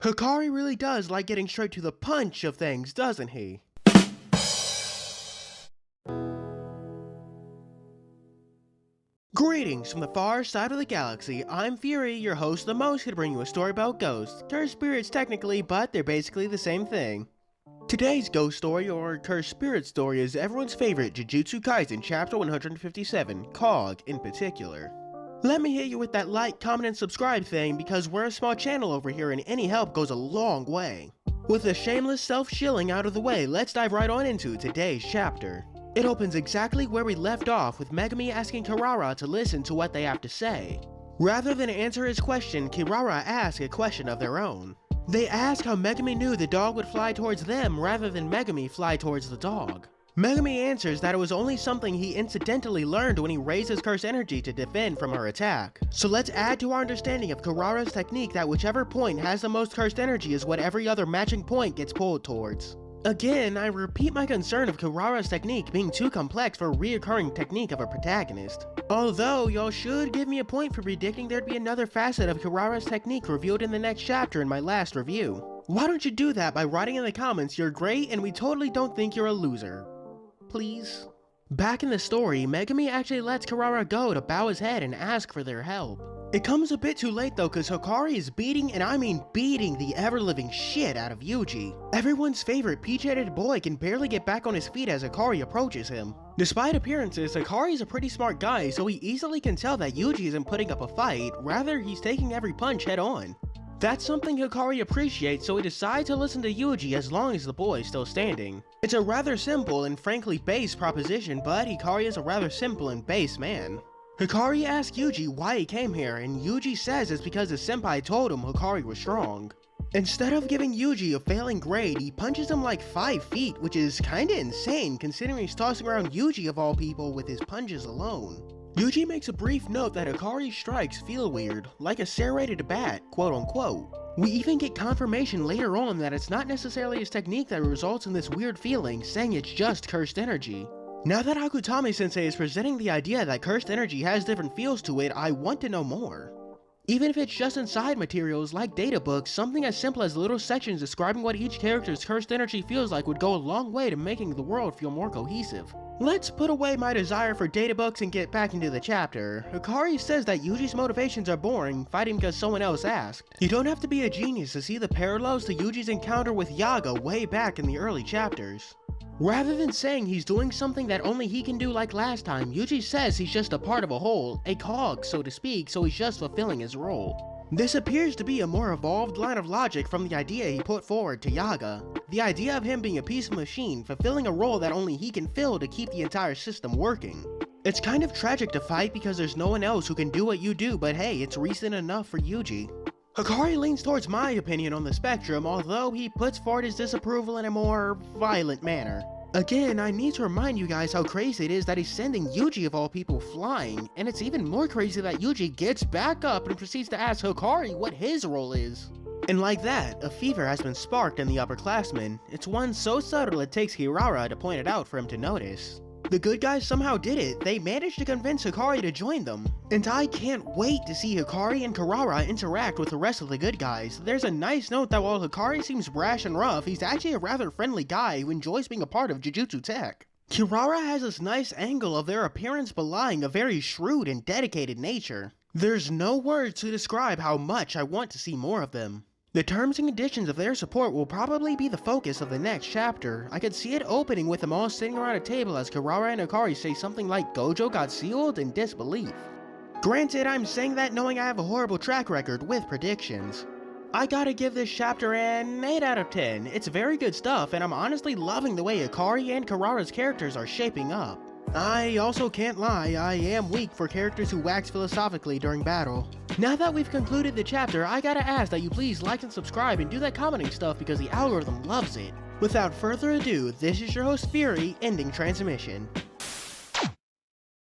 Hikari really does like getting straight to the punch of things, doesn't he? Greetings from the far side of the galaxy. I'm Fury, your host of the most, here to bring you a story about ghosts. Cursed spirits technically, but they're basically the same thing. Today's ghost story, or cursed spirit story, is everyone's favorite Jujutsu Kaisen chapter 157, Cog in particular. Let me hit you with that like, comment, and subscribe thing because we're a small channel over here and any help goes a long way. With the shameless self-shilling out of the way, let's dive right on into today's chapter. It opens exactly where we left off, with Megumi asking Kirara to listen to what they have to say. Rather than answer his question, Kirara asks a question of their own. They ask how Megumi knew the dog would fly towards them rather than Megumi fly towards the dog. Megumi answers that it was only something he incidentally learned when he raised his cursed energy to defend from her attack. So let's add to our understanding of Kirara's technique that whichever point has the most cursed energy is what every other matching point gets pulled towards. Again, I repeat my concern of Kirara's technique being too complex for a reoccurring technique of a protagonist. Although, y'all should give me a point for predicting there'd be another facet of Kirara's technique revealed in the next chapter in my last review. Why don't you do that by writing in the comments you're great and we totally don't think you're a loser? Please? Back in the story, Megumi actually lets Kirara go to bow his head and ask for their help. It comes a bit too late though, cause Hikari is beating, and I mean beating, the ever-living shit out of Yuji. Everyone's favorite peach-headed boy can barely get back on his feet as Hikari approaches him. Despite appearances, Hikari is a pretty smart guy, so he easily can tell that Yuji isn't putting up a fight, rather he's taking every punch head on. That's something Hikari appreciates, so he decides to listen to Yuji as long as the boy is still standing. It's a rather simple and frankly base proposition, but Hikari is a rather simple and base man. Hikari asks Yuji why he came here, and Yuji says it's because his senpai told him Hikari was strong. Instead of giving Yuji a failing grade, he punches him like 5 feet, which is kinda insane considering he's tossing around Yuji of all people with his punches alone. Yuji makes a brief note that Hikari's strikes feel weird, like a serrated bat, quote unquote. We even get confirmation later on that it's not necessarily his technique that results in this weird feeling, saying it's just cursed energy. Now that Akutami-sensei is presenting the idea that cursed energy has different feels to it, I want to know more. Even if it's just inside materials like databooks, something as simple as little sections describing what each character's cursed energy feels like would go a long way to making the world feel more cohesive. Let's put away my desire for databooks and get back into the chapter. Hikari says that Yuji's motivations are boring, fighting because someone else asked. You don't have to be a genius to see the parallels to Yuji's encounter with Yaga way back in the early chapters. Rather than saying he's doing something that only he can do like last time, Yuji says he's just a part of a whole, a cog so to speak, so he's just fulfilling his role. This appears to be a more evolved line of logic from the idea he put forward to Yaga. The idea of him being a piece of machine, fulfilling a role that only he can fill to keep the entire system working. It's kind of tragic to fight because there's no one else who can do what you do, but hey, it's recent enough for Yuji. Hikari leans towards my opinion on the spectrum, although he puts forward his disapproval in a more violent manner. Again, I need to remind you guys how crazy it is that he's sending Yuji of all people flying, and it's even more crazy that Yuji gets back up and proceeds to ask Hikari what his role is. And like that, a fever has been sparked in the upperclassmen. It's one so subtle it takes Kirara to point it out for him to notice. The good guys somehow did it. They managed to convince Hikari to join them. And I can't wait to see Hikari and Kirara interact with the rest of the good guys. There's a nice note that while Hikari seems brash and rough, he's actually a rather friendly guy who enjoys being a part of Jujutsu Tech. Kirara has this nice angle of their appearance belying a very shrewd and dedicated nature. There's no words to describe how much I want to see more of them. The terms and conditions of their support will probably be the focus of the next chapter. I could see it opening with them all sitting around a table as Kirara and Hikari say something like Gojo got sealed in disbelief. Granted, I'm saying that knowing I have a horrible track record with predictions. I gotta give this chapter an 8 out of 10. It's very good stuff, and I'm honestly loving the way Hikari and Kirara's characters are shaping up. I also can't lie, I am weak for characters who wax philosophically during battle. Now that we've concluded the chapter, I gotta ask that you please like and subscribe and do that commenting stuff because the algorithm loves it. Without further ado, this is your host Fury, ending transmission.